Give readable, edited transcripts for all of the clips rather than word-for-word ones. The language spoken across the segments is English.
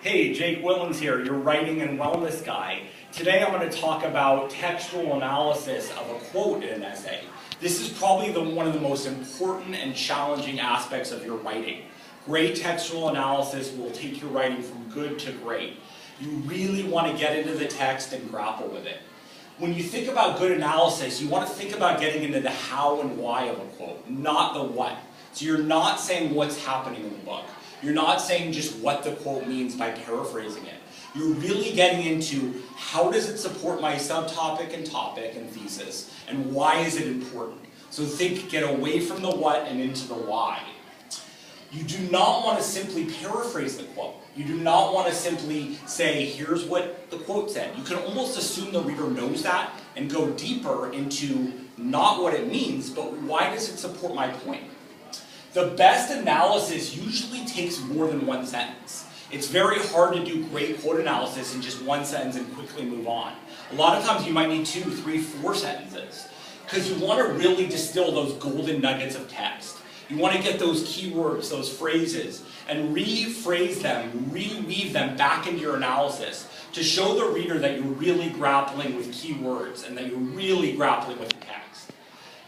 Hey, Jake Willens here, your writing and wellness guy. Today I'm going to talk about textual analysis of a quote in an essay. This is probably one of the most important and challenging aspects of your writing. Great textual analysis will take your writing from good to great. You really want to get into the text and grapple with it. When you think about good analysis, you want to think about getting into the how and why of a quote, not the what. So you're not saying what's happening in the book. You're not saying just what the quote means by paraphrasing it. You're really getting into how does it support my subtopic and topic and thesis, and why is it important? So get away from the what and into the why. You do not want to simply paraphrase the quote. You do not want to simply say, here's what the quote said. You can almost assume the reader knows that and go deeper into not what it means, but why does it support my point? The best analysis usually takes more than one sentence. It's very hard to do great quote analysis in just one sentence and quickly move on. A lot of times you might need 2, 3, 4 sentences because you want to really distill those golden nuggets of text. You want to get those keywords, those phrases, and rephrase them, reweave them back into your analysis to show the reader that you're really grappling with keywords and that you're really grappling with the text.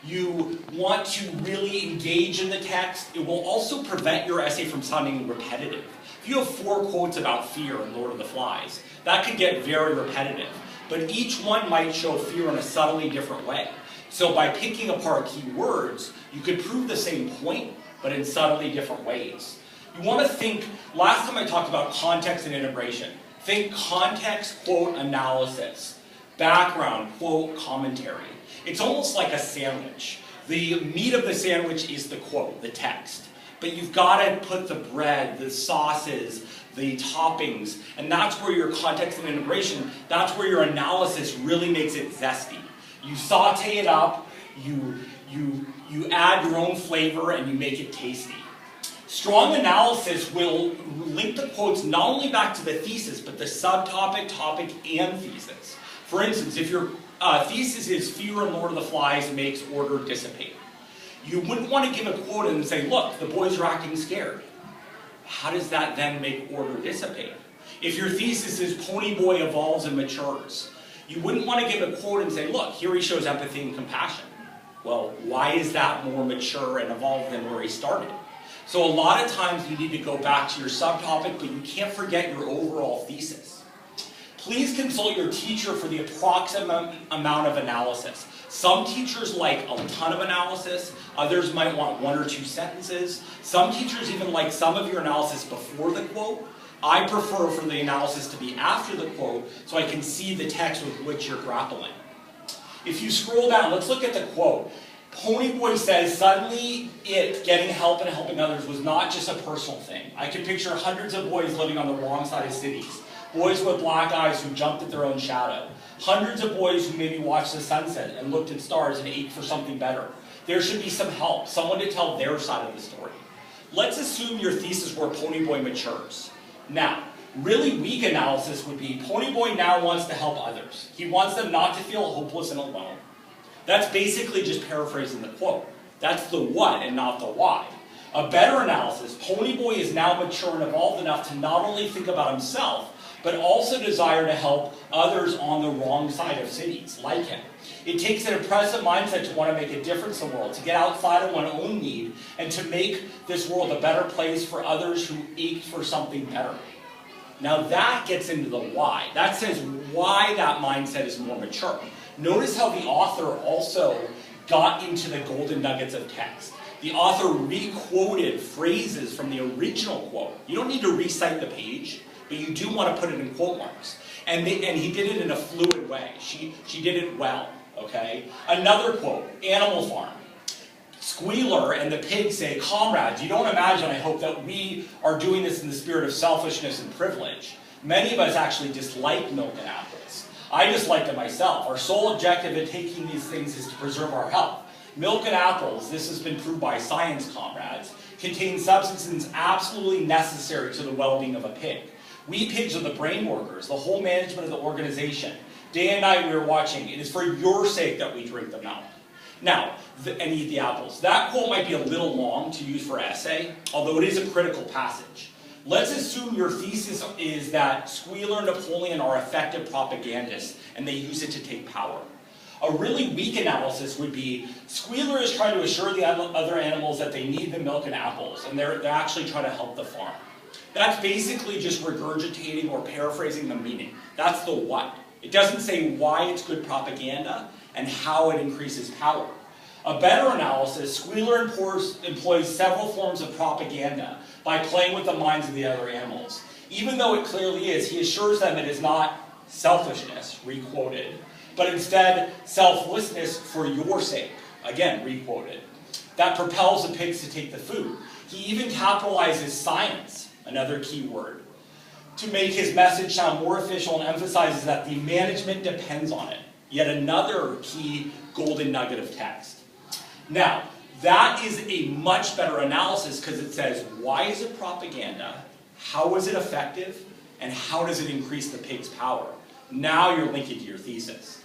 You want to really engage in the text. It will also prevent your essay from sounding repetitive. If you have 4 quotes about fear in Lord of the Flies, that could get very repetitive. But each one might show fear in a subtly different way. So by picking apart keywords, you could prove the same point, but in subtly different ways. You want to think, last time I talked about context and integration. Think context, quote, analysis. Background, quote, commentary. It's almost like a sandwich. The meat of the sandwich is the quote, the text. But you've got to put the bread, the sauces, the toppings, and that's where your context and integration, that's where your analysis really makes it zesty. You saute it up, you add your own flavor, and you make it tasty. Strong analysis will link the quotes not only back to the thesis, but the subtopic, topic, and thesis. For instance, if your thesis is fear in Lord of the Flies makes order dissipate, you wouldn't want to give a quote and say, look, the boys are acting scared. How does that then make order dissipate? If your thesis is Ponyboy evolves and matures, you wouldn't want to give a quote and say, look, here he shows empathy and compassion. Well, why is that more mature and evolved than where he started? So a lot of times you need to go back to your subtopic, but you can't forget your overall thesis. Please consult your teacher for the approximate amount of analysis. Some teachers like a ton of analysis, others might want 1 or 2 sentences. Some teachers even like some of your analysis before the quote. I prefer for the analysis to be after the quote so I can see the text with which you're grappling. If you scroll down, let's look at the quote. Ponyboy says, suddenly getting help and helping others was not just a personal thing. I can picture hundreds of boys living on the wrong side of cities. Boys with black eyes who jumped at their own shadow. Hundreds of boys who maybe watched the sunset and looked at stars and ached for something better. There should be some help, someone to tell their side of the story. Let's assume your thesis where Ponyboy matures. Now, really weak analysis would be Ponyboy now wants to help others. He wants them not to feel hopeless and alone. That's basically just paraphrasing the quote. That's the what and not the why. A better analysis, Ponyboy is now mature and evolved enough to not only think about himself, but also desire to help others on the wrong side of cities, like him. It takes an impressive mindset to want to make a difference in the world, to get outside of one's own need, and to make this world a better place for others who ache for something better. Now that gets into the why. That says why that mindset is more mature. Notice how the author also got into the golden nuggets of text. The author re-quoted phrases from the original quote. You don't need to recite the page, but you do want to put it in quote marks. And he did it in a fluid way. She did it well, okay? Another quote, Animal Farm. Squealer and the pig say, comrades, you don't imagine, I hope, that we are doing this in the spirit of selfishness and privilege. Many of us actually dislike milk and apples. I dislike them myself. Our sole objective in taking these things is to preserve our health. Milk and apples, this has been proved by science, comrades, contain substances absolutely necessary to the well-being of a pig. We pigs are the brain workers, the whole management of the organization. Day and night we are watching. It is for your sake that we drink the milk. Now, and eat the apples. That quote might be a little long to use for essay, although it is a critical passage. Let's assume your thesis is that Squealer and Napoleon are effective propagandists and they use it to take power. A really weak analysis would be, Squealer is trying to assure the other animals that they need the milk and apples, and they're actually trying to help the farm. That's basically just regurgitating or paraphrasing the meaning. That's the what. It doesn't say why it's good propaganda and how it increases power. A better analysis, Squealer employs several forms of propaganda by playing with the minds of the other animals. Even though it clearly is, he assures them it is not selfishness, requoted, but instead selflessness for your sake, again, requoted, that propels the pigs to take the food. He even capitalizes science, another key word, to make his message sound more official and emphasizes that the management depends on it. Yet another key golden nugget of text. Now, that is a much better analysis because it says, why is it propaganda? How is it effective? And how does it increase the pig's power? Now you're linking to your thesis.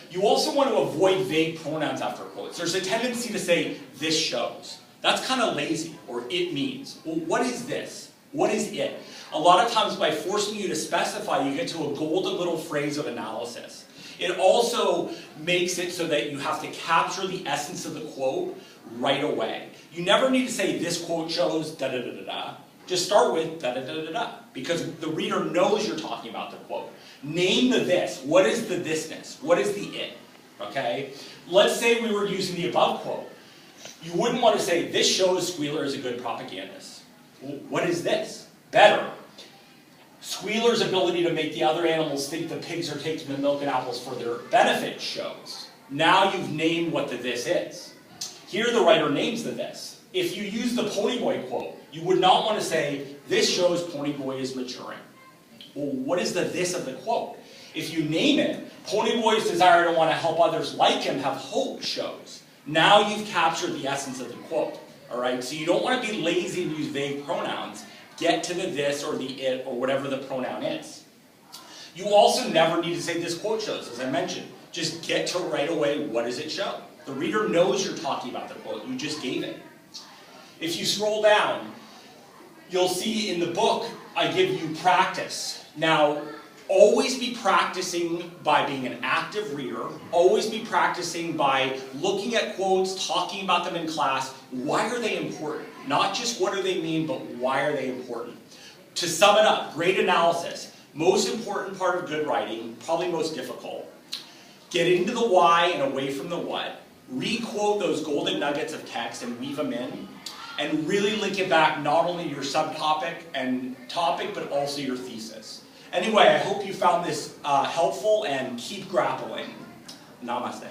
You also want to avoid vague pronouns after quotes. There's a tendency to say, this shows. That's kind of lazy, or it means. Well, what is this? What is it? A lot of times by forcing you to specify, you get to a golden little phrase of analysis. It also makes it so that you have to capture the essence of the quote right away. You never need to say, this quote shows da-da-da-da-da. Just start with da-da-da-da-da, because the reader knows you're talking about the quote. Name the this. What is the thisness? What is the it? Okay? Let's say we were using the above quote. You wouldn't want to say, this shows Squealer is a good propagandist. Well, what is this? Better. Squealer's ability to make the other animals think the pigs are taking the milk and apples for their benefit shows. Now you've named what the this is. Here the writer names the this. If you use the Ponyboy quote, you would not want to say, this shows Ponyboy is maturing. Well, what is the this of the quote? If you name it, Ponyboy's desire to want to help others like him have hope shows. Now you've captured the essence of the quote. All right? So you don't want to be lazy and use vague pronouns. Get to the this or the it or whatever the pronoun is. You also never need to say this quote shows, as I mentioned. Just get to right away, what does it show? The reader knows you're talking about the quote, you just gave it. If you scroll down, you'll see in the book, I give you practice. Now, always be practicing by being an active reader. Always be practicing by looking at quotes, talking about them in class. Why are they important? Not just what do they mean, but why are they important? To sum it up, great analysis. Most important part of good writing, probably most difficult. Get into the why and away from the what. Re-quote those golden nuggets of text and weave them in. And really link it back not only to your subtopic and topic, but also your thesis. Anyway, I hope you found this helpful and keep grappling. Namaste.